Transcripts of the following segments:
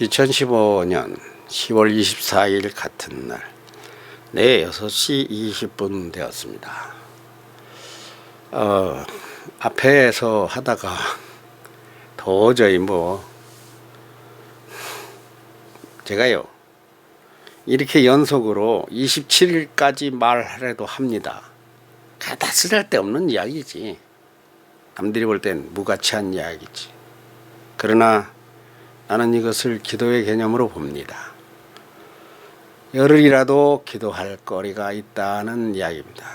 2015년 10월 24일 같은 날, 네, 6시 20분 되었습니다. 앞에서 하다가 도저히 제가요, 이렇게 연속으로 27일까지 말하려도 합니다. 다 쓸데없는 이야기지. 남들이 볼 땐 무가치한 이야기지. 그러나 나는 이것을 기도의 개념으로 봅니다. 열흘이라도 기도할 거리가 있다는 이야기입니다.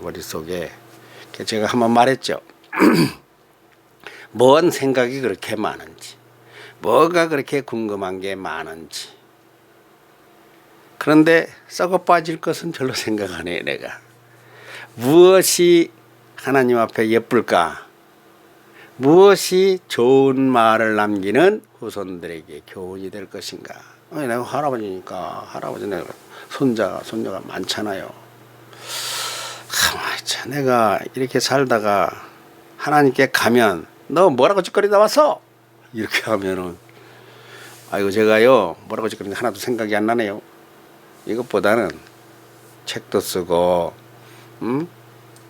머릿속에 제가 한번 말했죠. 뭔 생각이 그렇게 많은지, 뭐가 그렇게 궁금한 게 많은지. 그런데 썩어 빠질 것은 별로 생각 안 해요. 내가 무엇이 하나님 앞에 예쁠까, 무엇이 좋은 말을 남기는 후손들에게 교훈이 될 것인가. 내가 할아버지니까, 할아버지 내가 손자가 많잖아요. 내가 이렇게 살다가 하나님께 가면 너 뭐라고 짓거리다 왔어? 이렇게 하면은 아이고 제가요 뭐라고 짓거리는 게 하나도 생각이 안 나네요. 이것보다는 책도 쓰고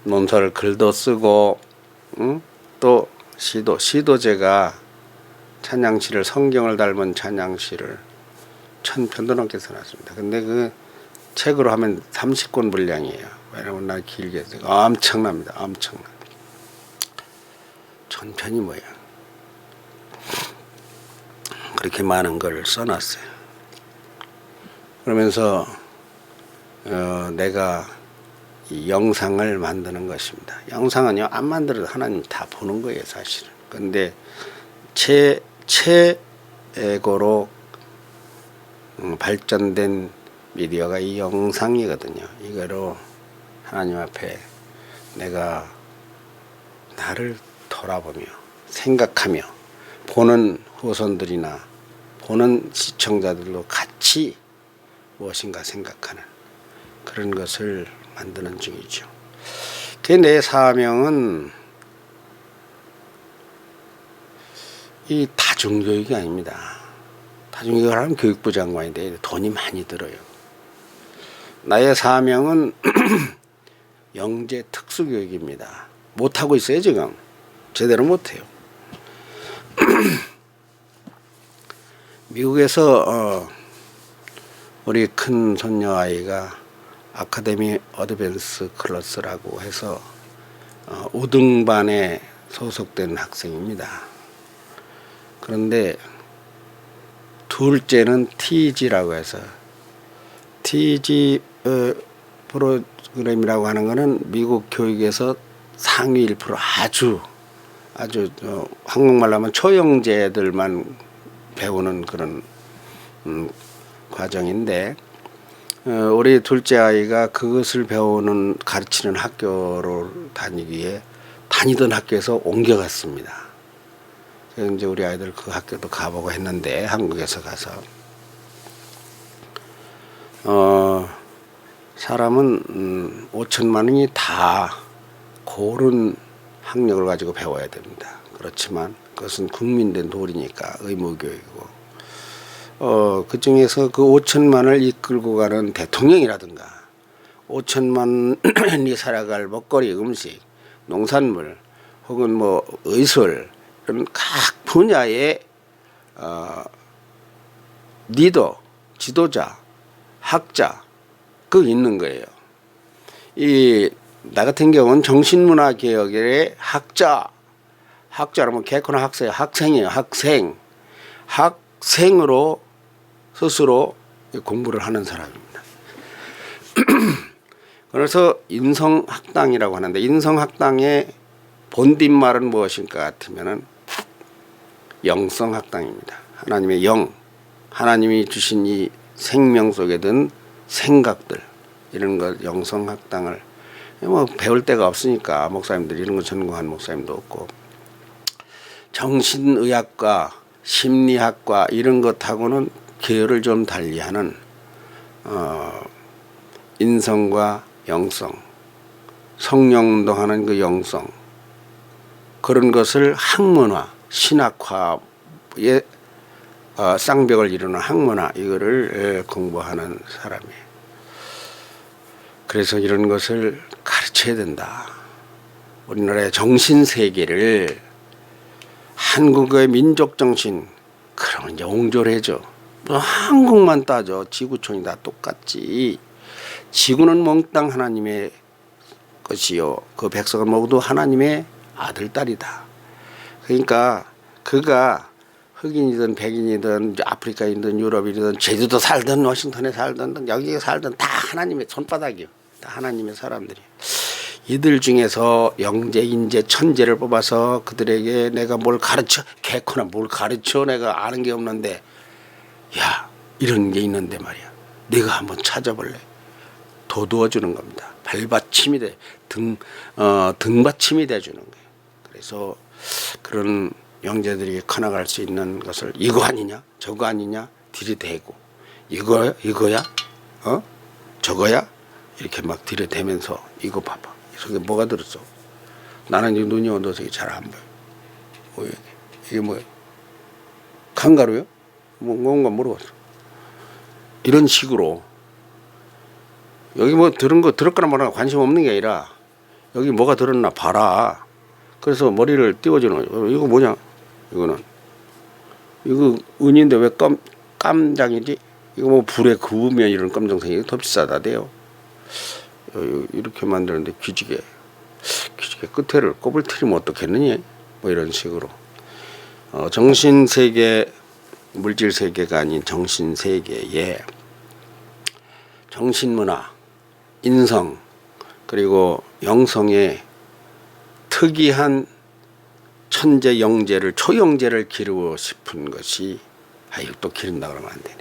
논설 글도 쓰고 또 시도 제가 찬양시를, 성경을 닮은 찬양시를 1000편도 넘게 써놨습니다. 근데 그 책으로 하면 30권 분량이에요. 왜냐면 난 길게 써요. 엄청납니다. 엄청나. 1000편이 뭐야. 그렇게 많은 걸 써놨어요. 그러면서 내가 이 영상을 만드는 것입니다. 영상은요 안 만들어도 하나님 다 보는 거예요 사실은. 근데 최고로 발전된 미디어가 이 영상이거든요. 이거로 하나님 앞에 내가 나를 돌아보며 생각하며 보는 후손들이나 보는 시청자들도 같이 무엇인가 생각하는 그런 것을 만드는 중이죠. 내 사명은 이 다중교육이 아닙니다. 다중교육을 하면 교육부 장관인데 돈이 많이 들어요. 나의 사명은 영재 특수교육입니다. 못하고 있어요 지금. 제대로 못해요. 미국에서 우리 큰 손녀 아이가 아카데미 어드밴스 클래스라고 해서 5등반에 소속된 학생입니다. 그런데 둘째는 TG라고 해서 TG 프로그램이라고 하는 거는 미국 교육에서 상위 1% 아주 한국말로 하면 초영재들만 배우는 그런 과정인데 우리 둘째 아이가 그것을 가르치는 학교로 다니기에 다니던 학교에서 옮겨갔습니다. 그래서 이제 우리 아이들 그 학교도 가보고 했는데 한국에서 가서 사람은 5천만 원이 다 고른 학력을 가지고 배워야 됩니다. 그렇지만 그것은 국민된 도리니까 의무교육이고 그 중에서 그 5천만을 이끌고 가는 대통령이라든가 5천만이 살아갈 먹거리, 음식, 농산물 혹은 의술 이런 각 분야의 리더, 지도자, 학자 있는 거예요. 나 같은 경우는 정신문화개혁의 학자라면 개코나 학생이에요. 학생으로 스스로 공부를 하는 사람입니다. 그래서 인성학당이라고 하는데 인성학당의 본뒷말은 무엇일까 같으면은 영성학당입니다. 하나님의 영, 하나님이 주신 이 생명 속에 든 생각들 이런 것 영성학당을 배울 데가 없으니까 목사님들 이런 거 전공한 목사님도 없고 정신의학과 심리학과 이런 것하고는 계열을 좀 달리하는 인성과 영성, 성령운동하는 그 영성 그런 것을 학문화, 신학화에 쌍벽을 이루는 학문화 이거를 공부하는 사람이에요. 그래서 이런 것을 가르쳐야 된다. 우리나라의 정신세계를 한국의 민족정신 그러면 이제 옹졸해져. 뭐 한국만 따져. 지구촌이 다 똑같지. 지구는 몽땅 하나님의 것이요. 그 백성은 모두 하나님의 아들, 딸이다. 그러니까 그가 흑인이든 백인이든 아프리카인이든 유럽이든 제주도 살든 워싱턴에 살든 여기에 살든 다 하나님의 손바닥이요. 다 하나님의 사람들이. 이들 중에서 영재, 인재, 천재를 뽑아서 그들에게 내가 뭘 가르쳐, 개코나 뭘 가르쳐, 내가 아는 게 없는데, 야, 이런 게 있는데 말이야. 네가 한번 찾아볼래? 도와주는 겁니다. 발받침이 돼, 등받침이 돼주는 거예요. 그래서 그런 영재들이 커나갈 수 있는 것을 이거 아니냐, 저거 아니냐, 들이대고, 이거야, 저거야, 이렇게 막 들이대면서 이거 봐봐. 이 속에 뭐가 들었어? 나는 이 눈이 어두워서 잘 안 보여. 뭐야 이게 뭐야? 칸가루요? 뭔가 물어봤어. 이런 식으로 여기 뭐 들은 거 들었거나 말거나 관심 없는 게 아니라 여기 뭐가 들었나 봐라. 그래서 머리를 띄워주는 거예요. 이거 뭐냐? 이거는 이거 은인데 왜 깜장이지? 이거 뭐 불에 구우면 이런 검정색이 더 비싸다대요. 이렇게 만드는데 기지개 끝에를 꼽을 틀리면 어떻겠느냐? 뭐 이런 식으로 정신세계, 물질세계가 아닌 정신세계에 정신문화, 인성 그리고 영성의 특이한 천재 영재를 초영재를 기르고 싶은 것이 이거 또 기른다 그러면 안 되네.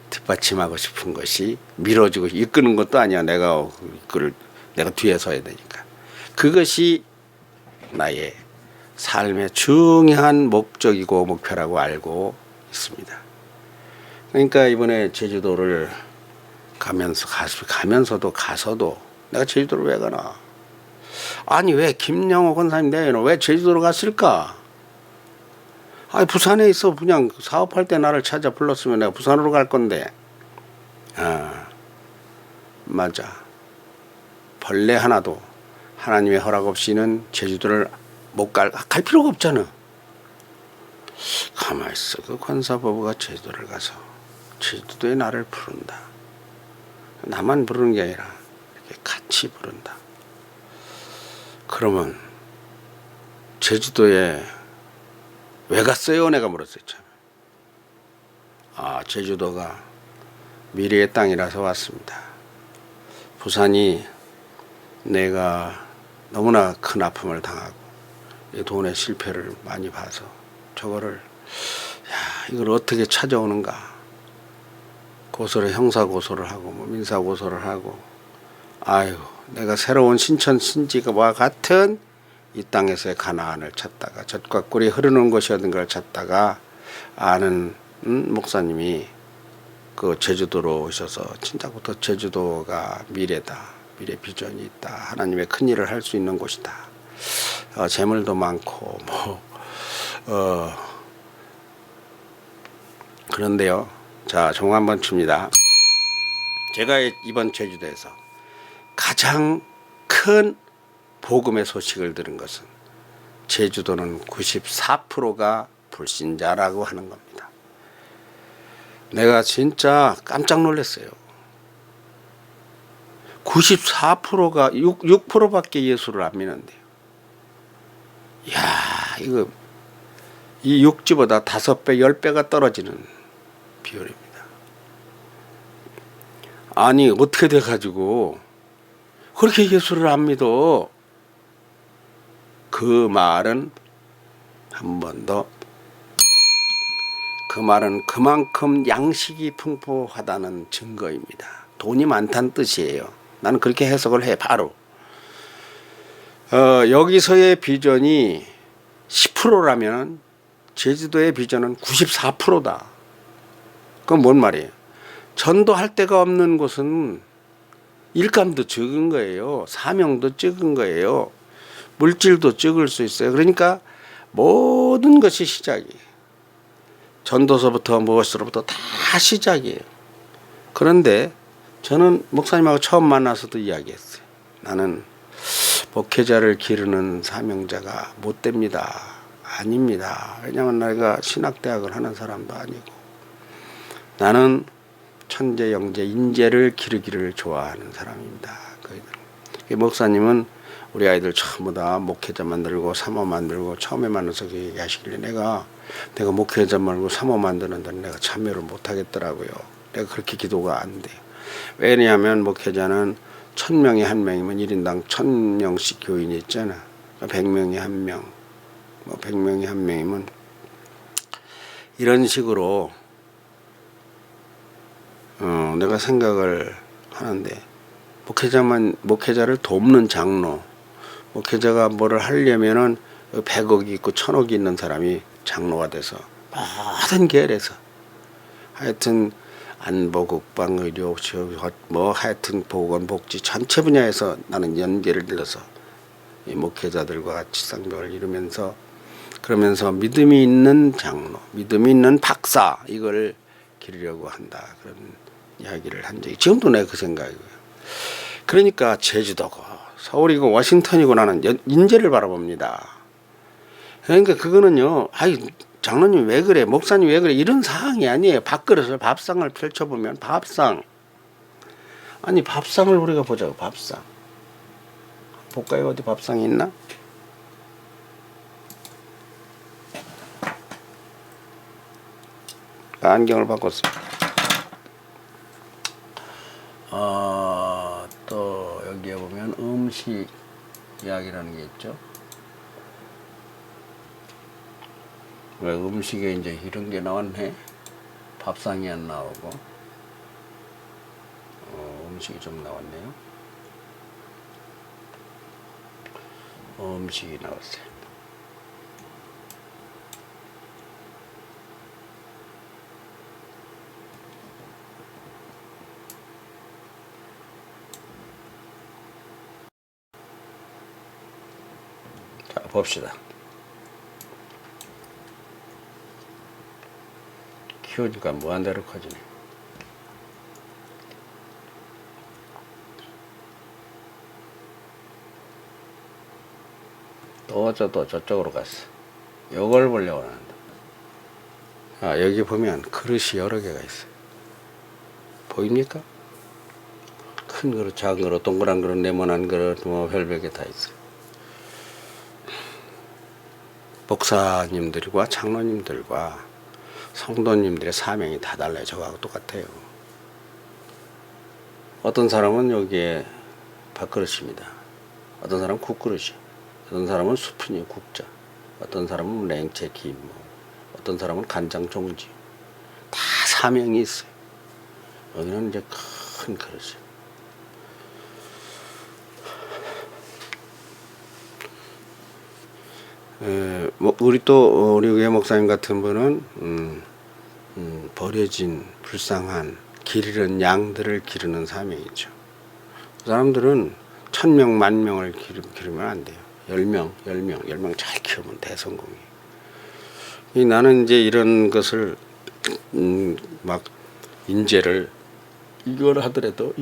뒷받침하고 싶은 것이 밀어주고 이끄는 것도 아니야. 내가 뒤에 서야 되니까. 그것이 나의 삶의 중요한 목적이고 목표라고 알고 있습니다. 그러니까 이번에 제주도를 가면서도 내가 제주도를 왜 가나? 아니 왜 김영호 권사님 내에는 왜 제주도로 갔을까? 아니 부산에 있어 그냥 사업할 때 나를 찾아 불렀으면 내가 부산으로 갈 건데. 맞아. 벌레 하나도 하나님의 허락 없이는 제주도를 못 갈 필요가 없잖아. 가만히 있어. 그 권사부부가 제주도를 가서 제주도에 나를 부른다. 나만 부르는 게 아니라 이렇게 같이 부른다. 그러면 제주도에 왜 갔어요? 내가 물었어요. 제주도가 미래의 땅이라서 왔습니다. 부산이 내가 너무나 큰 아픔을 당하고 돈의 실패를 많이 봐서 저거를 이걸 어떻게 찾아오는가. 고소를 형사고소를 하고 뭐 민사고소를 하고 내가 새로운 신천 신지와 같은 이 땅에서의 가나안을 찾다가 젖과 꿀이 흐르는 곳이었던 찾다가 아는 목사님이 그 제주도로 오셔서 진짜부터 제주도가 미래다. 미래 비전이 있다. 하나님의 큰 일을 할 수 있는 곳이다. 재물도 많고 그런데요. 자, 종 한번 칩니다. 제가 이번 제주도에서 가장 큰 복음의 소식을 들은 것은 제주도는 94%가 불신자라고 하는 겁니다. 내가 진짜 깜짝 놀랐어요. 94%가 6%밖에 예수를 안 믿는데요. 이거 이 육지보다 5배, 10배가 떨어지는 비율입니다. 아니 어떻게 돼가지고 그렇게 예수를 안 믿어? 그 말은 한 번 더. 그 말은 그만큼 양식이 풍부하다는 증거입니다. 돈이 많다는 뜻이에요. 나는 그렇게 해석을 해 바로. 여기서의 비전이 10%라면 제주도의 비전은 94%다. 그건 뭔 말이에요? 전도할 데가 없는 곳은 일감도 적은 거예요. 사명도 적은 거예요. 물질도 적을 수 있어요. 그러니까 모든 것이 시작이에요. 전도서부터 무엇으로부터 다 시작이에요. 그런데 저는 목사님하고 처음 만나서도 이야기했어요. 나는 목회자를 기르는 사명자가 못 됩니다. 아닙니다. 왜냐하면 내가 신학대학을 하는 사람도 아니고 나는 천재, 영재, 인재를 기르기를 좋아하는 사람입니다. 목사님은 우리 아이들 전부 다 목회자 만들고 사모 만들고 처음에 만나서 그 얘기하시길래 내가 목회자 말고 사모 만드는 데는 내가 참여를 못 하겠더라고요. 내가 그렇게 기도가 안 돼요. 왜냐하면 목회자는 1000명에 1명이면 1인당 1000명씩 교인이 있잖아. 100명에 1명, 100명에 1명이면 이런 식으로 내가 생각을 하는데 목회자를 돕는 장로, 목회자가 뭐를 하려면은 100억이 있고 1000억이 있는 사람이 장로가 돼서 모든 계열에서 하여튼 안보, 국방, 의료, 하여튼 보건, 복지 전체 분야에서 나는 연계를 들어서 이 목회자들과 같이 쌍벽을 이루면서 그러면서 믿음이 있는 장로, 믿음이 있는 박사 이걸 기르려고 한다. 그런 이야기를 한 적이 지금도 내가 그 생각이고요. 그러니까 제주도고 서울이고 워싱턴이고 나는 인재를 바라봅니다. 그러니까 그거는요. 장로님 왜 그래? 목사님 왜 그래? 이런 사항이 아니에요. 밥그릇을 밥상을 펼쳐보면 밥상. 아니 밥상을 우리가 보자고. 밥상. 볼까요? 어디 밥상이 있나? 안경을 바꿨습니다. 또 여기에 보면 음식 이야기라는 게 있죠. 왜 음식에 이제 이런 게 나왔네? 밥상이 안 나오고 음식이 좀 나왔네요. 음식이 나왔어요. 자, 봅시다. 키우니까 무한대로 커지네. 또 저쪽으로 갔어. 요걸 보려고 한다. 여기 보면 그릇이 여러 개가 있어요. 보입니까? 큰 그릇, 작은 그릇, 동그란 그릇, 네모난 그릇, 별별게 다 있어요. 목사님들과 장로님들과 성도님들의 사명이 다 달라요. 저하고 똑같아요. 어떤 사람은 여기에 밥그릇입니다. 어떤 사람은 국그릇이, 어떤 사람은 수프니 국자, 어떤 사람은 냉채 김, 어떤 사람은 간장 종지. 다 사명이 있어요. 여기는 이제 큰 그릇이에요. 우리 의회 목사님 같은 분은 버려진 불쌍한 길 잃은 양들을 기르는 사명이죠. 그 사람들은 1000명, 10,000명을 기르면 안 돼요. 10명 잘 키우면 대성공이에요. 나는 이제 이런 것을 막 인재를 이걸 하더라도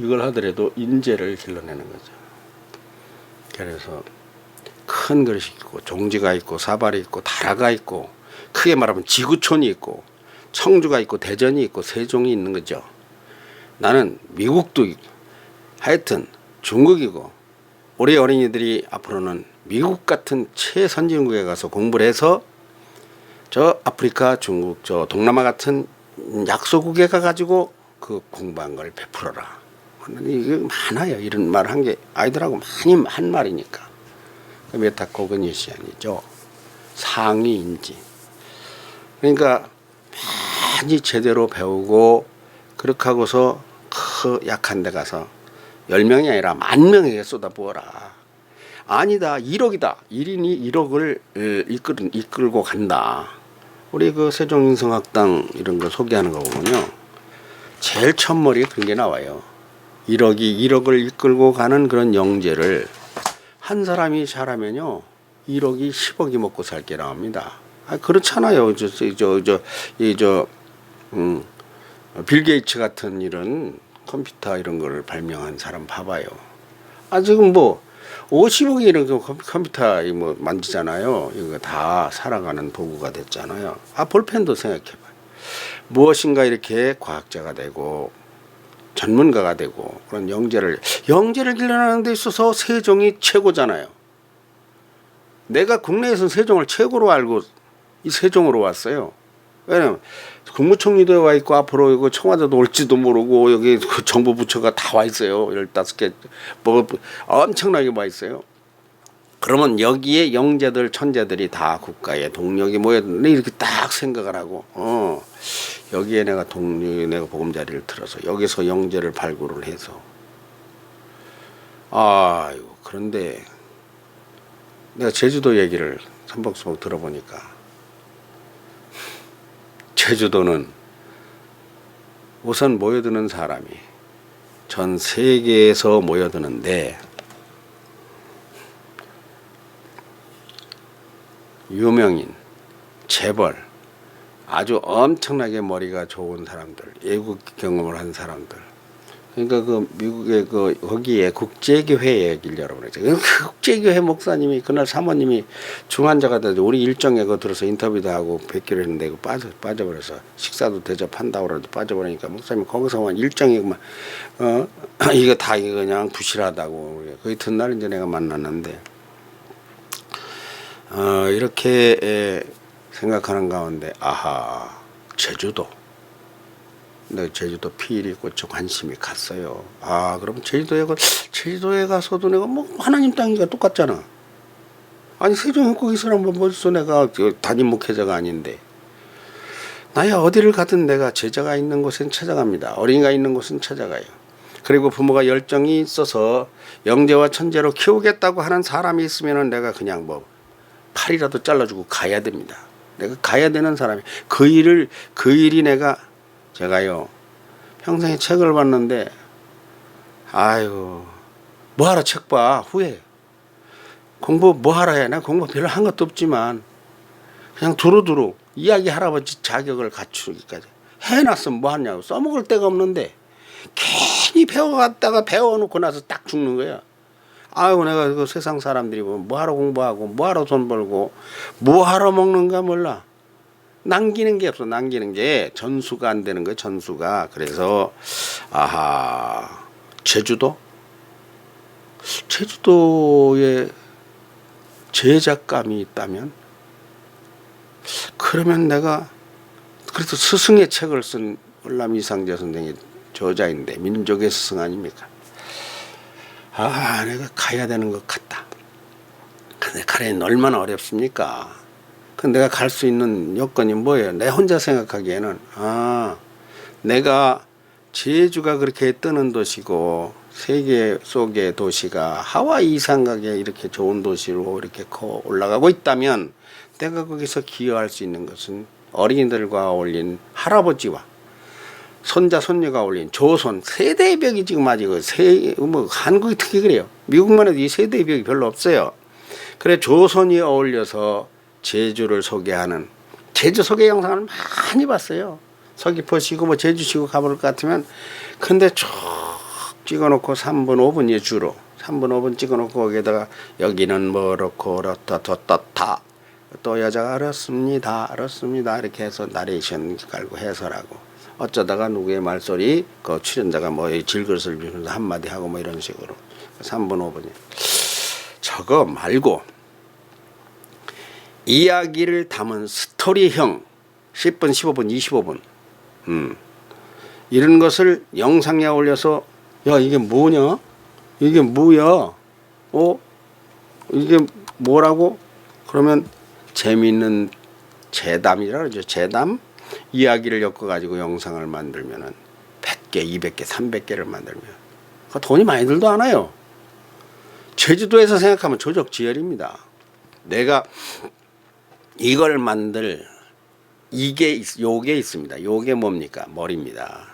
인재를 길러내는 거죠. 그래서 큰 그릇이 있고 종지가 있고 사발이 있고 다라가 있고 크게 말하면 지구촌이 있고 청주가 있고 대전이 있고 세종이 있는 거죠. 나는 미국도 있고 하여튼 중국이고 우리 어린이들이 앞으로는 미국 같은 최선진국에 가서 공부를 해서 저 아프리카, 중국, 저 동남아 같은 약소국에 가가지고 그 공부한 걸 베풀어라. 이게 많아요. 이런 말 한 게 아이들하고 많이 한 말이니까. 메타코그니션이죠. 상위인지. 그러니까 많이 제대로 배우고 그렇게 하고서 그 약한 데 가서 10명이 아니라 10,000명에게 쏟아부어라. 아니다. 1억이다. 1인이 1억을 이끌고 간다. 우리 그 세종인성학당 이런 거 소개하는 거 보면요. 제일 첫머리에 그런 게 나와요. 1억을 이끌고 가는 그런 영재를 한 사람이 잘하면요 1억이 10억이 먹고 살 게 나옵니다. 아, 그렇잖아요. 빌 게이츠 같은 이런 컴퓨터 이런 거를 발명한 사람 봐봐요. 아, 지금 뭐 50억이 이런 컴퓨터 뭐 만지잖아요. 이거 다 살아가는 도구가 됐잖아요. 아, 볼펜도 생각해봐요. 무엇인가 이렇게 과학자가 되고 전문가가 되고 그런 영재를 길러내는 데 있어서 세종이 최고잖아요. 내가 국내에서는 세종을 최고로 알고 이 세종으로 왔어요. 왜냐면 국무총리도 와 있고 앞으로 이거 청와대도 올지도 모르고 여기 그 정부 부처가 다 와 있어요. 15개 뭐 엄청나게 와 있어요. 그러면 여기에 영재들 천재들이 다 국가의 동력이 모였는데 이렇게 딱 생각을 하고 여기에 내가 보금자리를 틀어서 여기서 영재를 발굴을 해서 아이고 그런데 내가 제주도 얘기를 삼벅삼벅 들어보니까 제주도는 우선 모여드는 사람이 전 세계에서 모여드는데 유명인, 재벌, 아주 엄청나게 머리가 좋은 사람들, 외국 경험을 한 사람들. 그러니까 그 미국의 거기에 국제교회 얘기를 여러분에게. 그 국제교회 목사님이 그날 사모님이 중환자가 돼서 우리 일정에 그 들어서 인터뷰도 하고 뵙기로 했는데 그 빠져버려서 식사도 대접한다고 그래도 빠져버리니까 목사님이 거기서만 일정이구만 이거 다 이거 그냥 부실하다고. 그 이튿날 이제 내가 만났는데 이렇게 생각하는 가운데 아하 제주도. 내가 제주도 피일이 꽂혀 관심이 갔어요. 아 그럼 제주도에 가서도 내가 뭐 하나님 땅이가 똑같잖아. 아니 세종이 거기서는 뭐 벌써 내가 담임 목회자가 아닌데 나야 어디를 가든 내가 제자가 있는 곳은 찾아갑니다. 어린이가 있는 곳은 찾아가요. 그리고 부모가 열정이 있어서 영재와 천재로 키우겠다고 하는 사람이 있으면은 내가 그냥 뭐 팔이라도 잘라주고 가야 됩니다. 내가 가야 되는 사람이 그 일이 제가요 평생에 책을 봤는데 아이고 뭐하러 책 봐 후회 공부 뭐하러 해. 나 공부 별로 한 것도 없지만 그냥 두루두루 이야기 할아버지 자격을 갖추기까지 해놨으면 뭐하냐고. 써먹을 데가 없는데 괜히 배워갔다가 배워놓고 나서 딱 죽는 거야. 아이고 내가 그 세상 사람들이 뭐하러 공부하고 뭐하러 돈 벌고 뭐하러 먹는가 몰라. 남기는 게 없어. 남기는 게 전수가 안 되는 거예요. 전수가. 그래서 아하 제주도에 제작감이 있다면 그러면 내가 그래도 스승의 책을 쓴 월남 이상재 선생의 저자인데 민족의 스승 아닙니까? 아 내가 가야 되는 것 같다. 근데 가려면 얼마나 어렵습니까? 근데 내가 갈 수 있는 여건이 뭐예요? 내 혼자 생각하기에는 내가 제주가 그렇게 뜨는 도시고 세계 속의 도시가 하와이 이상하게 이렇게 좋은 도시로 이렇게 올라가고 있다면 내가 거기서 기여할 수 있는 것은 어린이들과 어울린 할아버지와 손자 손녀가 어울린 조선 세대의 벽이 지금 아직 한국이 특히 그래요. 미국만 해도 이 세대의 벽이 별로 없어요. 그래 조선이 어울려서 제주를 소개하는 제주 소개 영상을 많이 봤어요. 서귀포시고 뭐 제주시고 가볼 것 같으면 근데 쭉 찍어놓고 3분 5분이 주로 3분 5분 찍어놓고 거기에다가 여기는 뭐렇고 렇다 또 여자가 알았습니다 이렇게 해서 나레이션 깔고 해설하고 어쩌다가 누구의 말소리 그 출연자가 뭐 질것을 주면서 한마디 하고 뭐 이런 식으로 3분 5분이 저거 말고 이야기를 담은 스토리형 10분 15분 25분 이런 것을 영상에 올려서 야 이게 뭐냐 이게 뭐야 이게 뭐라고 그러면 재미있는 재담이라 그러죠. 재담 이야기를 엮어가지고 영상을 만들면은 100개 200개 300개를 만들면 돈이 많이 들도 않아요. 제주도에서 생각하면 조적지열입니다. 내가 이걸 만들 요게 있습니다. 요게 뭡니까? 머리입니다.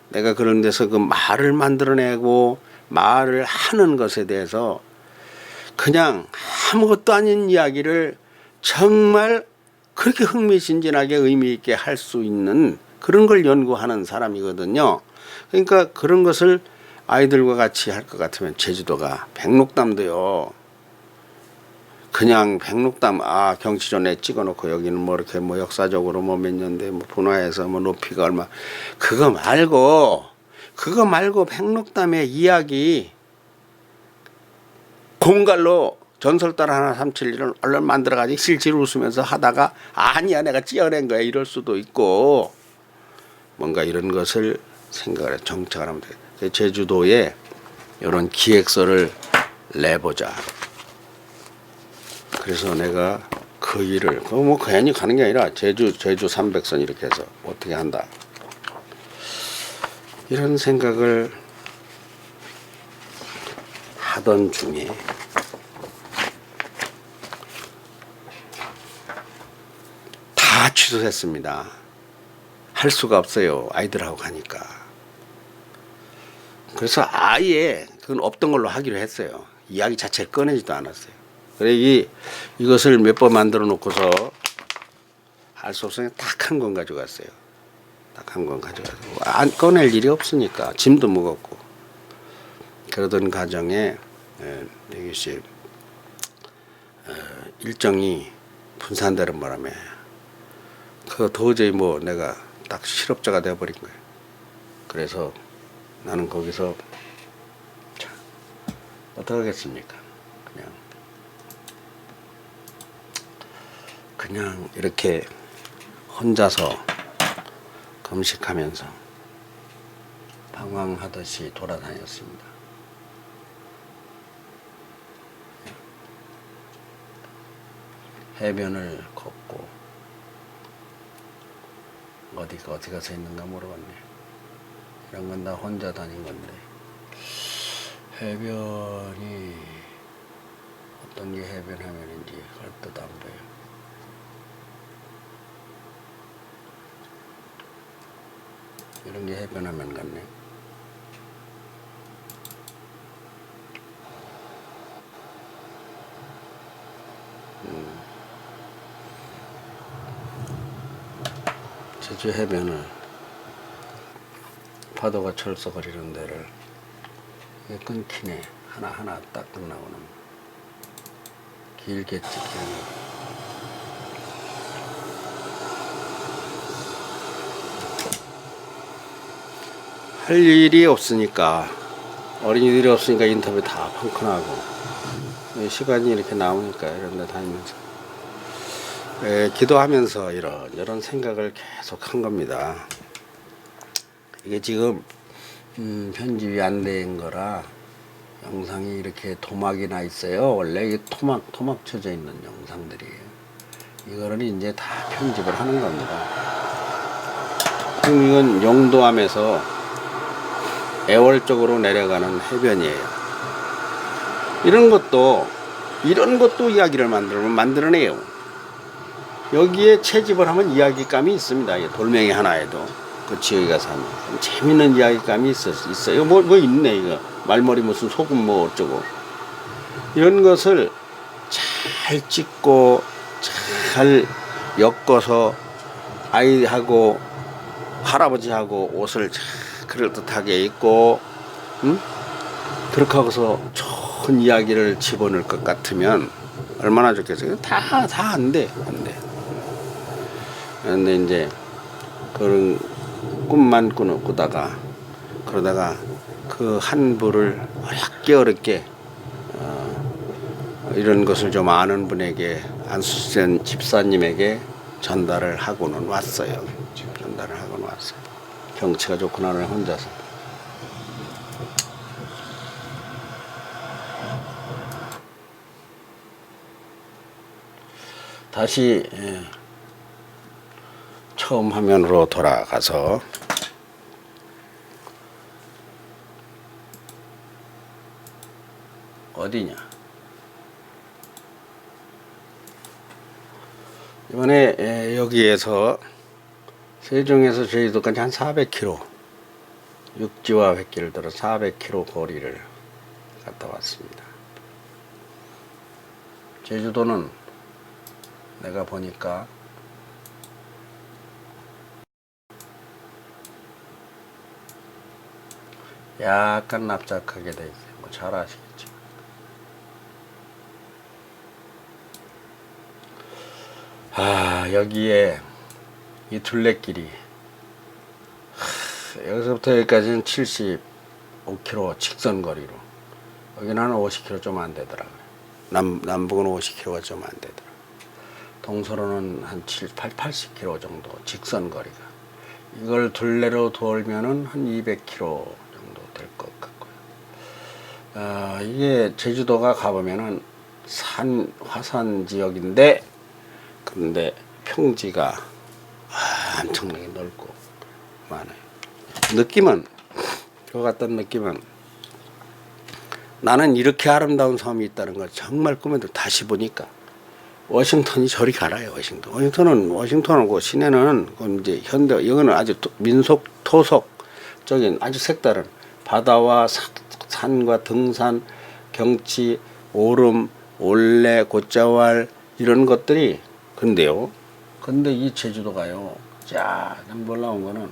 내가 그런 데서 그 말을 만들어내고 말을 하는 것에 대해서 그냥 아무것도 아닌 이야기를 정말 그렇게 흥미진진하게 의미 있게 할 수 있는 그런 걸 연구하는 사람이거든요. 그러니까 그런 것을 아이들과 같이 할 것 같으면 제주도가 백록담도요. 그냥 백록담 경치전에 찍어놓고 여기는 뭐 이렇게 뭐 역사적으로 뭐 몇 년대 뭐 분화해서 뭐 높이가 얼마 그거 말고 백록담의 이야기 공갈로 전설달 하나 371을 얼른 만들어가지고 실질 웃으면서 하다가 아니야 내가 찌어낸 거야 이럴 수도 있고 뭔가 이런 것을 생각을 해 정착을 하면 돼. 제주도에 이런 기획서를 내보자. 그래서 내가 그 일을 뭐 괜히 가는 게 아니라 제주 300선 이렇게 해서 어떻게 한다. 이런 생각을 하던 중에 다 취소했습니다. 할 수가 없어요. 아이들하고 가니까. 그래서 아예 그건 없던 걸로 하기로 했어요. 이야기 자체를 꺼내지도 않았어요. 그래 이것을 몇 번 만들어 놓고서 할 수 없으니까 딱 한 권 가져갔어요. 딱 한 권 가져가서 안 꺼낼 일이 없으니까 짐도 무겁고 그러던 과정에 이것이 일정이 분산되는 바람에 그 도저히 뭐 내가 딱 실업자가 되어버린 거예요. 그래서 나는 거기서 참 어떡하겠습니까? 그냥 이렇게 혼자서 금식하면서 방황하듯이 돌아다녔습니다. 해변을 걷고 어디가 어디 가서 있는가 물어봤네. 이런 건 다 혼자 다닌 건데 해변이 어떤 게 해변 해변인지 걸뜻 안 보여. 이런 게 해변하면 같네. 제주 해변을 파도가 철썩거리는 데를 이게 끊기네. 하나하나 딱 끝나고는 길게 찍히는 할 일이 없으니까 어린이들이 없으니까 인터뷰 다 펑크나고 시간이 이렇게 남으니까 이런 데 다니면서 기도하면서 이런 생각을 계속 한 겁니다. 이게 지금 편집이 안 된 거라 영상이 이렇게 토막이 나 있어요. 원래 이게 토막 쳐져 있는 영상들이에요. 이거를 이제 다 편집을 하는 겁니다. 지금 이건 용도암에서 애월쪽으로 내려가는 해변이에요. 이런 것도 이야기를 만들어내요. 여기에 채집을 하면 이야기감이 있습니다. 돌멩이 하나에도 그 지역에 가서 하면 재밌는 이야기감이 있어요. 뭐 있네 이거 말머리 무슨 소금 뭐 어쩌고 이런 것을 잘 찍고 잘 엮어서 아이하고 할아버지하고 옷을 그럴듯하게 입고 그렇게 하고서 좋은 이야기를 집어넣을 것 같으면 얼마나 좋겠어요. 다 안 돼. 근데 이제 그런 꿈만 꾸다가 그러다가 그 한 부를 어렵게 이런 것을 좀 아는 분에게 안수sen 집사님에게 전달을 하고는 왔어요. 경치가 좋구나 혼자서. 다시 처음 화면으로 돌아가서 어디냐? 이번에 여기에서 세종에서 제주도까지 한 400km 육지와 획기를 들어 400km 거리를 갔다 왔습니다. 제주도는 내가 보니까 약간 납작하게 돼 있어요. 뭐 잘 아시겠죠. 여기에 이 둘레길이 여기서부터 여기까지는 75km 직선거리로, 여기는 한 50km 좀 안 되더라고요. 남북은 50km가 좀 안 되더라고요. 동서로는 한 80km 정도 직선거리가. 이걸 둘레로 돌면은 한 200km 정도 될 것 같고요. 이게 제주도가 가보면은 화산 지역인데, 그런데 평지가 엄청나게 넓고 많아요. 느낌은, 저 같던 느낌은, 나는 이렇게 아름다운 섬이 있다는 걸 정말 꿈에도 다시 보니까 워싱턴이 저리 가라요. 워싱턴하고 시내는 이제 현대, 이거는 아주 민속 토속적인 아주 색다른 바다와 산과 등산, 경치, 오름, 올레, 곶자왈 이런 것들이. 근데 이 제주도가요. 자, 놀라운 거는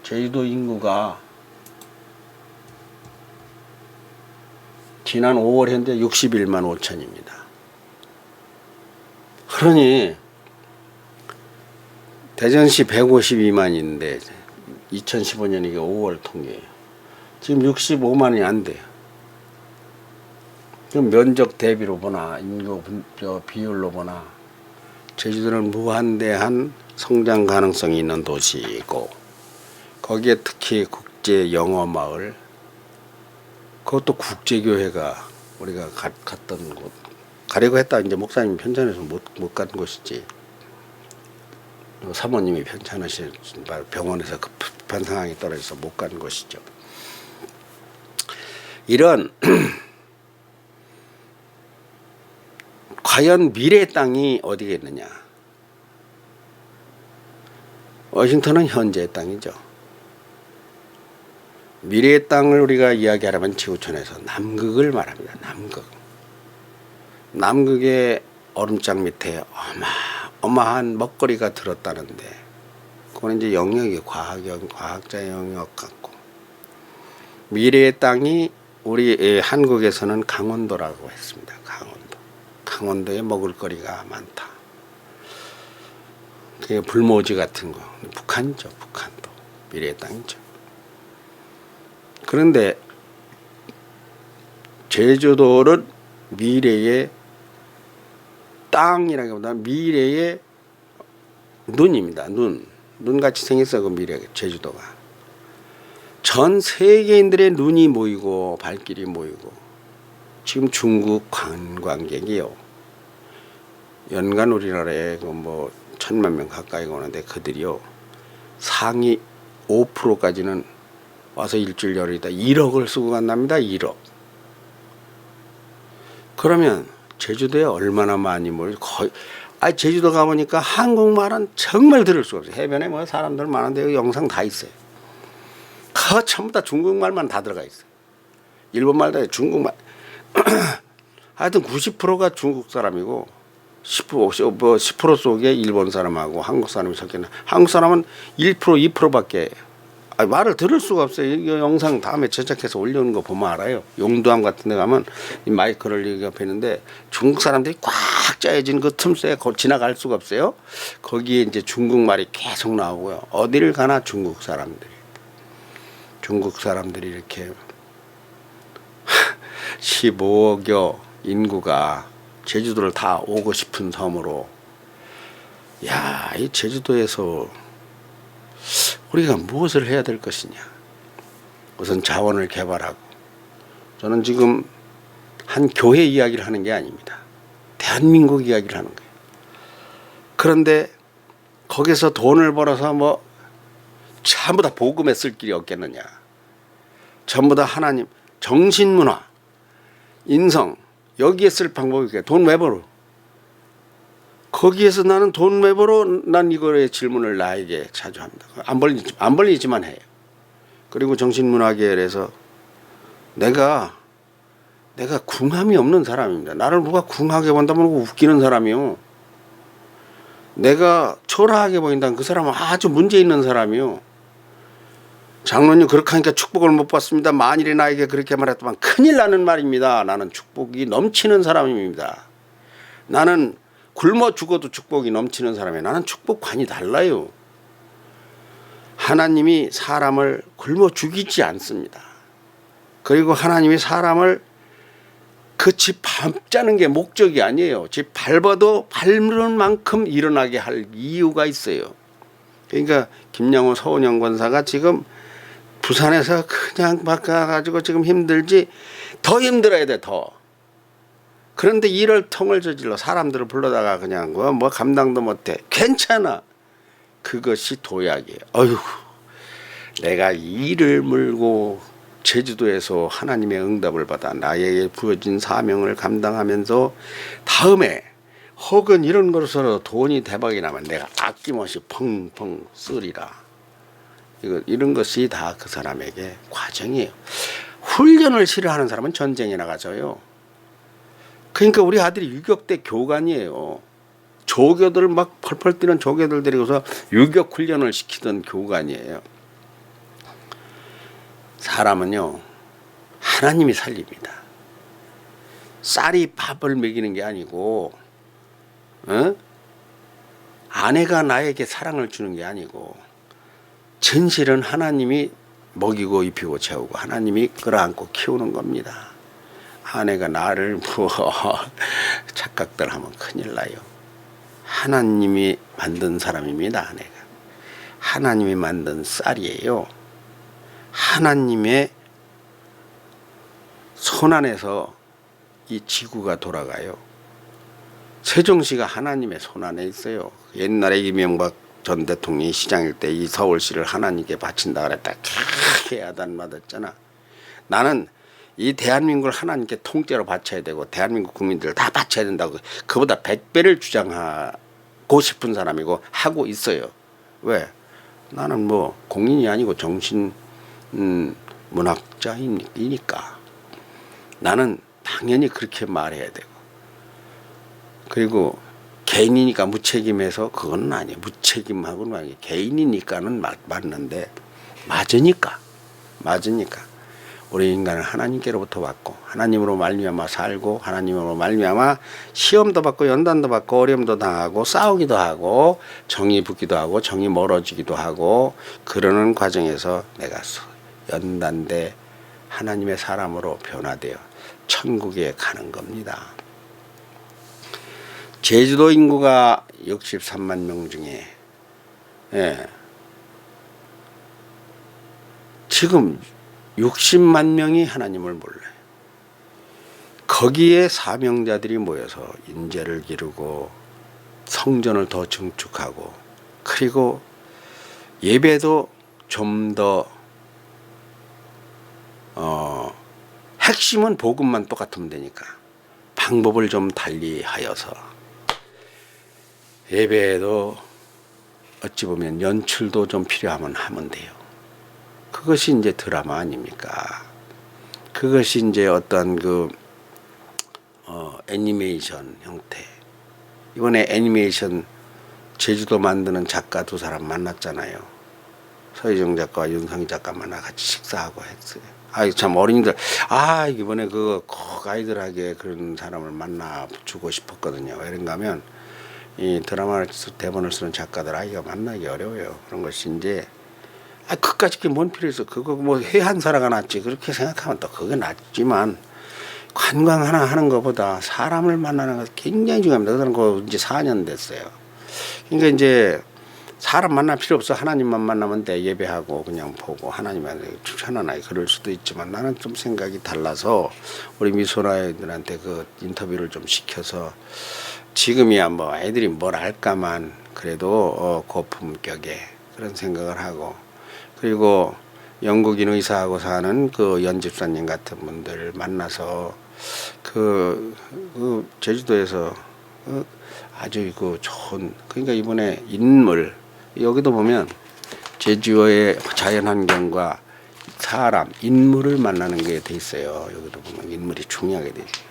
제주도 인구가 지난 5월 현재 61만 5천입니다. 그러니 대전시 152만인데 2015년 이게 5월 통계예요. 지금 65만이 안 돼요. 그럼 면적 대비로 보나 인구 비율로 보나 제주도는 무한대한 성장 가능성이 있는 도시이고, 거기에 특히 국제 영어 마을, 그것도 국제교회가 우리가 갔던 곳, 가려고 했다. 이제 목사님이 편찮아서 못 간 곳이지. 사모님이 편찮으신 병원에서 급한 상황이 떨어져서 못 간 곳이죠. 이런 과연 미래의 땅이 어디겠느냐? 워싱턴은 현재의 땅이죠. 미래의 땅을 우리가 이야기하려면 지구촌에서 남극을 말합니다. 남극의 얼음장 밑에 어마어마한 먹거리가 들었다는데, 그건 이제 영역이 과학자 영역 같고, 미래의 땅이 우리 한국에서는 강원도라고 했습니다. 강원도에 먹을거리가 많다. 그게 불모지 같은 거. 북한이죠. 북한도 미래의 땅이죠. 그런데 제주도는 미래의 땅이라기보다 미래의 눈입니다. 눈같이 생겼어. 그 미래 제주도가. 전 세계인들의 눈이 모이고 발길이 모이고, 지금 중국 관광객이요, 연간 우리나라에 1,000만 명 가까이 오는데, 그들이요 상위 5%까지는 와서 일주일 열이다 1억을 쓰고 간답니다. 1억. 그러면 제주도에 얼마나 많이 거의, 제주도 가보니까 한국말은 정말 들을 수가 없어요. 해변에 사람들 많은데 여기 영상 다 있어요. 전부 다 중국말만 다 들어가 있어요. 일본말도 중국말. 하여튼 90%가 중국 사람이고 10% 속에 일본 사람하고 한국 사람이 섞여있는, 한국 사람은 1% 2%밖에 말을 들을 수가 없어요. 이 영상 다음에 제작해서 올려놓은 거 보면 알아요. 용두암 같은 데 가면 이 마이크를 옆에 있는데 중국 사람들이 꽉 짜여진 그 틈새에 지나갈 수가 없어요. 거기에 이제 중국말이 계속 나오고요. 어디를 가나 중국 사람들이 이렇게 15억여 인구가 제주도를 다 오고 싶은 섬으로, 이 제주도에서 우리가 무엇을 해야 될 것이냐. 우선 자원을 개발하고, 저는 지금 한 교회 이야기를 하는 게 아닙니다. 대한민국 이야기를 하는 거예요. 그런데 거기서 돈을 벌어서 전부 다 복음에 쓸 길이 없겠느냐. 전부 다 하나님, 정신문화, 인성, 여기에 쓸 방법이 있겠냐. 돈 왜 벌어? 거기에서 나는 돈 왜 벌어? 난 이거의 질문을 나에게 자주 합니다. 안 벌리지만 해요. 그리고 정신문화계에서 내가 궁함이 없는 사람입니다. 나를 누가 궁하게 본다면 웃기는 사람이요. 내가 초라하게 보인다면 그 사람은 아주 문제 있는 사람이요. 장로님 그렇게 하니까 축복을 못 받습니다. 만일에 나에게 그렇게 말했다면 큰일 나는 말입니다. 나는 축복이 넘치는 사람입니다. 나는 굶어 죽어도 축복이 넘치는 사람이에요. 나는 축복관이 달라요. 하나님이 사람을 굶어 죽이지 않습니다. 그리고 하나님이 사람을 그 집 밟자는 게 목적이 아니에요. 집 밟아도 밟는 만큼 일어나게 할 이유가 있어요. 그러니까 김양호 서운영 권사가 지금 부산에서 그냥 바꿔가지고 지금 힘들지 더 힘들어야 돼 더. 그런데 일을 통을 저질러 사람들을 불러다가 그냥 뭐 감당도 못해. 괜찮아. 그것이 도약이에요. 어휴, 내가 이를 물고 제주도에서 하나님의 응답을 받아 나에게 부여진 사명을 감당하면서 다음에 혹은 이런 것으로 돈이 대박이 나면 내가 아낌없이 펑펑 쓰리라. 이런 것이 다 그 사람에게 과정이에요. 훈련을 싫어하는 사람은 전쟁에 나가져요. 그러니까 우리 아들이 유격대 교관이에요. 조교들 막 펄펄 뛰는 조교들 데리고서 유격 훈련을 시키던 교관이에요. 사람은요 하나님이 살립니다. 쌀이 밥을 먹이는 게 아니고 아내가 나에게 사랑을 주는 게 아니고 진실은 하나님이 먹이고 입히고 채우고 하나님이 끌어안고 키우는 겁니다. 아내가 나를 뭐 착각들 하면 큰일 나요. 하나님이 만든 사람입니다. 아내가 하나님이 만든 쌀이에요. 하나님의 손안에서 이 지구가 돌아가요. 세종시가 하나님의 손안에 있어요. 옛날에 이명박 전 대통령이 시장일 때 이 서울시를 하나님께 바친다 그랬다. 그렇게 야단맞았잖아. 나는 이 대한민국을 하나님께 통째로 바쳐야 되고 대한민국 국민들을 다 바쳐야 된다고 그보다 100배를 주장하고 싶은 사람이고 하고 있어요. 왜? 나는 뭐 공인이 아니고 정신 문학자이니까 나는 당연히 그렇게 말해야 되고 그리고 개인이니까 무책임해서 그건 아니에요. 무책임하고는 아니에요. 개인이니까는 맞는데 맞으니까 우리 인간은 하나님께로부터 받고 하나님으로 말미암아 살고 하나님으로 말미암아 시험도 받고 연단도 받고 어려움도 당하고 싸우기도 하고 정이 붙기도 하고 정이 멀어지기도 하고 그러는 과정에서 내가 연단돼 하나님의 사람으로 변화되어 천국에 가는 겁니다. 제주도 인구가 63만 명 중에 지금 60만 명이 하나님을 몰라요. 거기에 사명자들이 모여서 인재를 기르고 성전을 더 증축하고 그리고 예배도 좀 더 핵심은 복음만 똑같으면 되니까 방법을 좀 달리하여서 예배에도 어찌 보면 연출도 좀 필요하면 하면 돼요. 그것이 이제 드라마 아닙니까? 그것이 이제 어떤 애니메이션 형태. 이번에 애니메이션 제주도 만드는 작가 두 사람 만났잖아요. 서희정 작가와 윤성희 작가 만나 같이 식사하고 했어요. 참 어린이들 이번에 꼭 아이들에게 그런 사람을 만나 주고 싶었거든요. 왜 그런가 하면 이 드라마를 대본을 쓰는 작가들 아이가 만나기 어려워요. 그런 것이 이제 그까짓 게 뭔 필요 있어. 그거 뭐 해한 사라가 낫지. 그렇게 생각하면 또 그게 낫지만 관광 하나 하는 것보다 사람을 만나는 것 굉장히 중요합니다. 그런 거 이제 4년 됐어요. 그러니까 이제 사람 만날 필요 없어. 하나님만 만나면 돼. 예배하고 그냥 보고 하나님한테 추천하나 그럴 수도 있지만 나는 좀 생각이 달라서 우리 미소라애들한테 그 인터뷰를 좀 시켜서 지금이야 뭐 애들이 뭘 알까만 그래도 고품격의 그런 생각을 하고 그리고 영국인 의사하고 사는 그 연집사님 같은 분들 만나서 제주도에서 아주 좋은 그러니까 이번에 인물 여기도 보면 제주도의 자연환경과 사람 인물을 만나는 게 돼 있어요. 여기도 보면 인물이 중요하게 돼 있어요.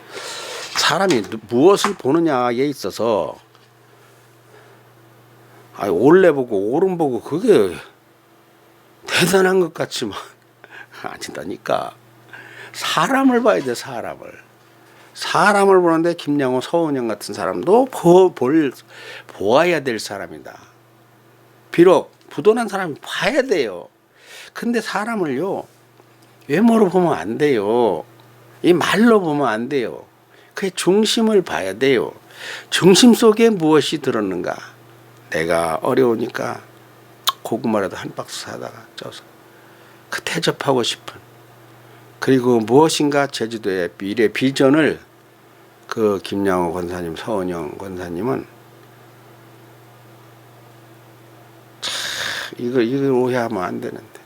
사람이 무엇을 보느냐에 있어서 올래 보고 오름 보고 그게 대단한 것 같지만 아니다니까. 사람을 봐야 돼. 사람을 보는데 김양호, 서은영 같은 사람도 보아야 될 사람이다. 비록 부도난 사람이 봐야 돼요. 근데 사람을요, 외모로 보면 안 돼요. 이 말로 보면 안 돼요. 그의 중심을 봐야 돼요. 중심 속에 무엇이 들었는가. 내가 어려우니까 고구마라도 한 박스 사다가 쪄서 그 대접하고 싶은, 그리고 무엇인가 제주도의 미래 비전을 그 김양호 권사님, 서은영 권사님은 참 이걸 오해하면 안 되는데,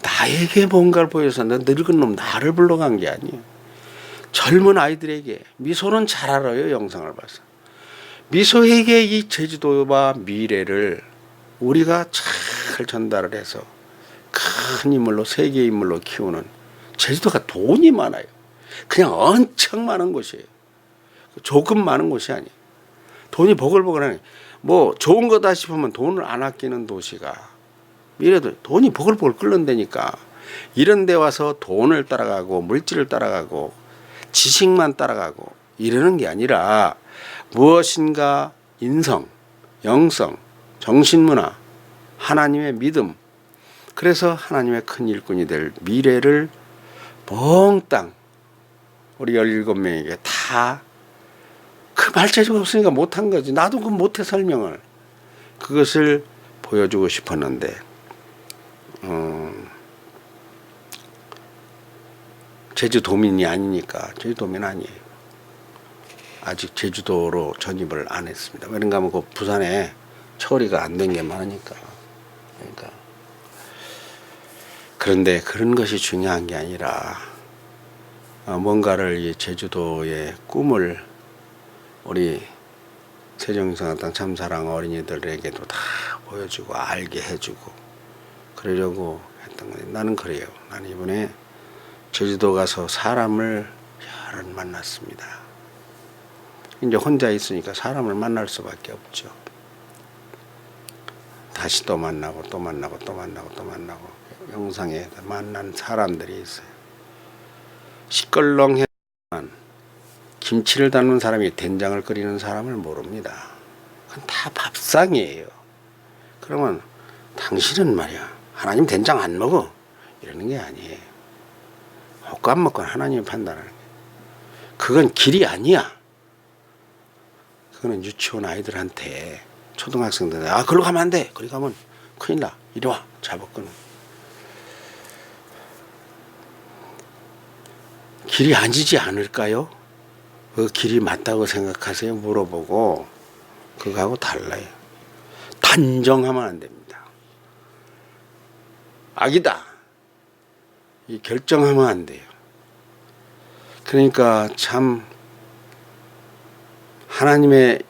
나에게 뭔가를 보여서 너 늙은 놈 나를 불러간 게 아니에요. 젊은 아이들에게, 미소는 잘 알아요. 영상을 봐서 미소에게 이 제주도와 미래를 우리가 잘 전달을 해서 큰 인물로, 세계 인물로 키우는, 제주도가 돈이 많아요. 그냥 엄청 많은 곳이에요. 조금 많은 곳이 아니에요. 돈이 보글보글하네. 뭐 좋은 거다 싶으면 돈을 안 아끼는 도시가, 미래도 돈이 보글보글 끓는다니까. 이런 데 와서 돈을 따라가고 물질을 따라가고 지식만 따라가고 이러는 게 아니라 무엇인가 인성, 영성, 정신문화, 하나님의 믿음, 그래서 하나님의 큰 일꾼이 될 미래를 몽땅 우리 17명에게 다, 그 말재주가 없으니까 못한 거지. 나도 그 못해 설명을. 그것을 보여주고 싶었는데 제주도민이 아니니까. 제주도민 아니에요. 아직 제주도로 전입을 안 했습니다. 그런가 하면 그 부산에 처리가 안 된 게 많으니까. 그러니까 그런데 그런 것이 중요한 게 아니라 뭔가를 이 제주도의 꿈을 우리 세종성당당 참사랑 어린이들에게도 다 보여주고 알게 해주고 그러려고 했던 거예요. 나는 그래요. 나는 이번에 제주도 가서 사람을 여러 만났습니다. 이제 혼자 있으니까 사람을 만날 수밖에 없죠. 다시 또 만나고 또 만나고 또 만나고 또 만나고, 영상에 만난 사람들이 있어요. 시끌렁해만 김치를 담는 사람이 된장을 끓이는 사람을 모릅니다. 그건 다 밥상이에요. 그러면 당신은 말이야, 하나님 된장 안 먹어, 이러는 게 아니에요. 먹고 안 먹고 하나님이 판단하는 거예요. 그건 길이 아니야. 그거는 유치원 아이들한테, 초등학생들한테 그걸로 가면 안 돼, 거기 가면 큰일 나, 이리 와, 잡았거든. 길이 아니지 않을까요? 그 길이 맞다고 생각하세요? 물어보고. 그거하고 달라요. 단정하면 안 됩니다. 악이다, 이 결정하면 안 돼요. 그러니까 참 하나님의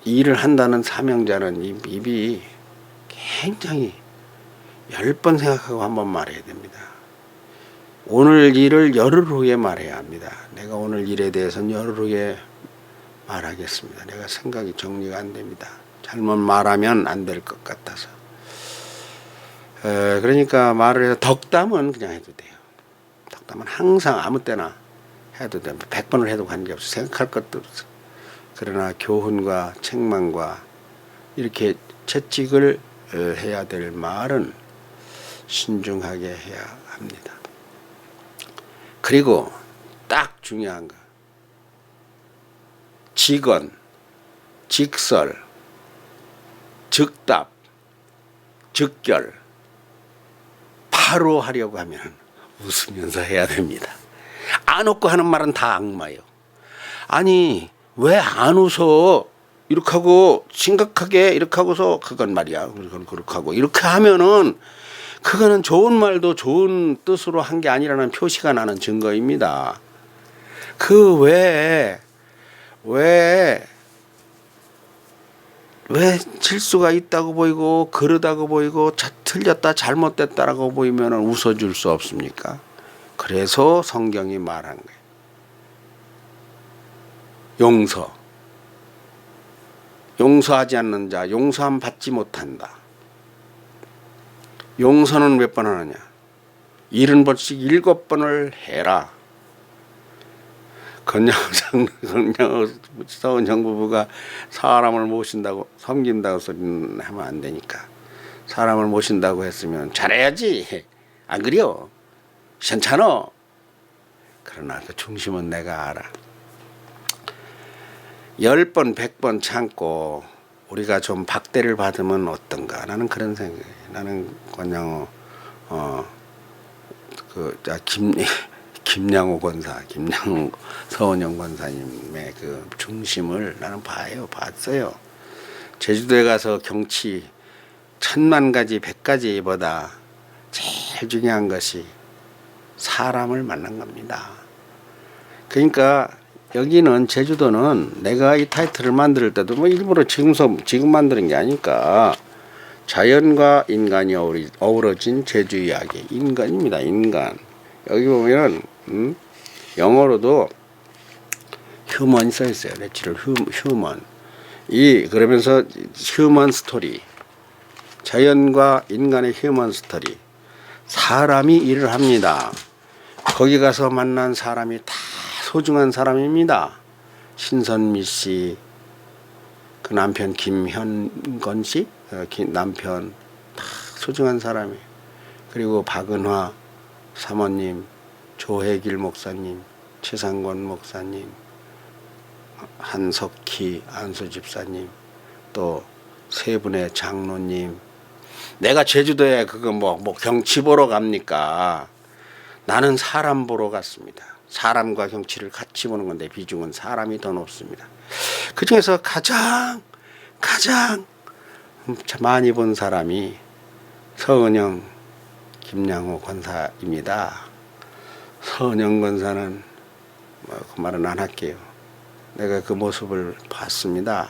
일을 한다는 사명자는 입이 굉장히 10번 생각하고 한번 말해야 됩니다. 오늘 일을 열흘 후에 말해야 합니다. 내가 오늘 일에 대해서는 열흘 후에 말하겠습니다. 내가 생각이 정리가 안 됩니다. 잘못 말하면 안 될 것 같아서. 그러니까 말을 해서 덕담은 그냥 해도 돼요. 덕담은 항상 아무 때나 해도 돼요. 100번을 해도 관계없어. 생각할 것도 없어. 그러나 교훈과 책망과 이렇게 채찍을 해야 될 말은 신중하게 해야 합니다. 그리고 딱 중요한 거, 직언, 직설, 즉답, 즉결 바로 하려고 하면 웃으면서 해야 됩니다. 안 웃고 하는 말은 다 악마예요. 아니 왜 안 웃어? 이렇게 하고 심각하게 이렇게 하고서 그건 말이야, 그건 그렇게 하고 이렇게 하면은 그거는 좋은 말도 좋은 뜻으로 한 게 아니라는 표시가 나는 증거입니다. 그 왜 실수가 있다고 보이고 그러다고 보이고 틀렸다 잘못됐다라고 보이면 웃어줄 수 없습니까? 그래서 성경이 말한 거예요. 용서하지 않는 자 용서함 받지 못한다. 용서는 몇 번 하느냐? 70번씩 7번을 해라. 서은영 부부가 사람을 모신다고 섬긴다고 소리는 하면 안 되니까. 사람을 모신다고 했으면 잘해야지. 안 그래요? 괜찮아. 그러나 그 중심은 내가 알아. 10번 100번 참고 우리가 좀 박대를 받으면 어떤가. 나는 그런 생각이에요. 나는 권양호 김양호 권사, 김양호 서은영 권사님의 그 중심을 나는 봤어요. 제주도에 가서 경치 1000만가지 100가지보다 제일 중요한 것이 사람을 만난 겁니다. 그러니까 여기는 제주도는 내가 이 타이틀을 만들 때도 뭐 일부러 지금 만드는 게 아니까 자연과 인간이 어우러진 제주 이야기. 인간입니다. 인간. 여기 보면 영어로도 휴먼이 써 있어요. 내추럴 휴먼. 그러면서 휴먼 스토리. 자연과 인간의 휴먼 스토리. 사람이 일을 합니다. 거기 가서 만난 사람이 다 소중한 사람입니다. 신선미 씨, 그 남편 김현건 씨, 남편 다 소중한 사람이에요. 그리고 박은화 사모님, 조혜길 목사님, 최상권 목사님, 한석희 안수 집사님, 또 세 분의 장로님. 내가 제주도에 뭐 경치 보러 갑니까? 나는 사람 보러 갔습니다. 사람과 경치를 같이 보는 건데 비중은 사람이 더 높습니다. 그 중에서 가장 많이 본 사람이 서은영 김양호 권사입니다. 서은영 권사는 그 말은 안 할게요. 내가 그 모습을 봤습니다.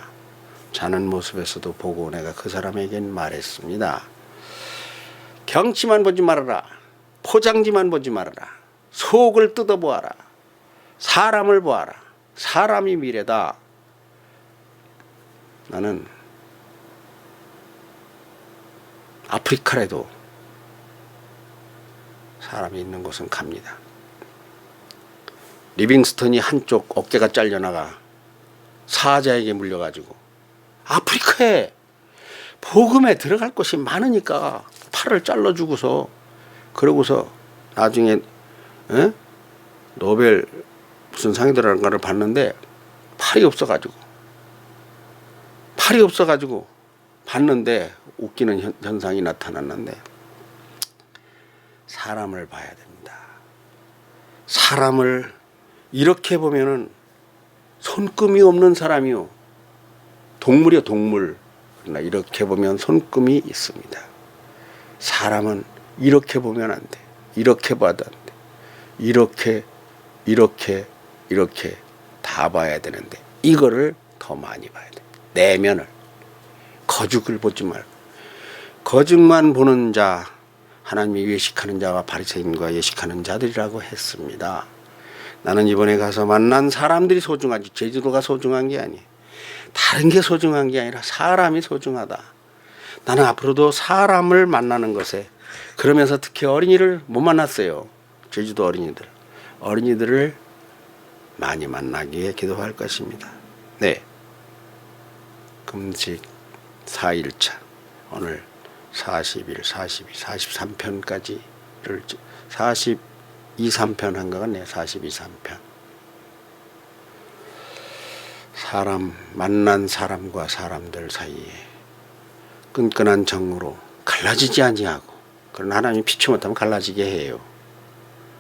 자는 모습에서도 보고 내가 그 사람에겐 말했습니다. 경치만 보지 말아라. 포장지만 보지 말아라. 속을 뜯어보아라. 사람을 보아라. 사람이 미래다. 나는 아프리카라도 사람이 있는 곳은 갑니다. 리빙스턴이 한쪽 어깨가 잘려나가 사자에게 물려가지고 아프리카에 복음에 들어갈 곳이 많으니까 팔을 잘라주고서 그러고서 나중에 노벨 무슨 상이 들어가는 거를 봤는데 팔이 없어가지고 봤는데 웃기는 현상이 나타났는데 사람을 봐야 됩니다. 사람을 이렇게 보면은 손금이 없는 사람이요. 동물이요, 동물. 그러나 이렇게 보면 손금이 있습니다. 사람은 이렇게 보면 안 돼. 이렇게 봐도 안 돼. 이렇게 다 봐야 되는데 이거를 더 많이 봐야 돼. 내면을. 거죽을 보지 말고. 거죽만 보는 자, 하나님이 외식하는 자와 바리새인과 예식하는 자들이라고 했습니다. 나는 이번에 가서 만난 사람들이 소중하지 제주도가 소중한 게 아니에요. 다른 게 소중한 게 아니라 사람이 소중하다. 나는 앞으로도 사람을 만나는 것에 그러면서 특히 어린이를 못 만났어요. 제주도 어린이들을 많이 만나기에 기도할 것입니다. 네. 금식 4일차 오늘 40일, 42, 43편까지를 42, 3편 한 거 같네요. 42, 3편. 만난 사람과 사람들 사이에 끈끈한 정으로 갈라지지 아니하고 그러나 하나님이 피치 못하면 갈라지게 해요.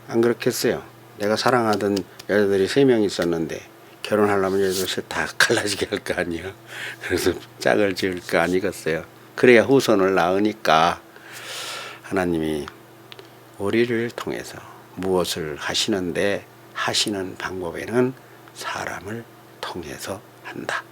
안 그렇겠어요? 내가 사랑하던 여자들이 3명 있었는데 결혼하려면 여자들 셋 다 갈라지게 할 거 아니야. 그래서 짝을 지을 거 아니겠어요. 그래야 후손을 낳으니까 하나님이 우리를 통해서 무엇을 하시는데 하시는 방법에는 사람을 통해서 한다.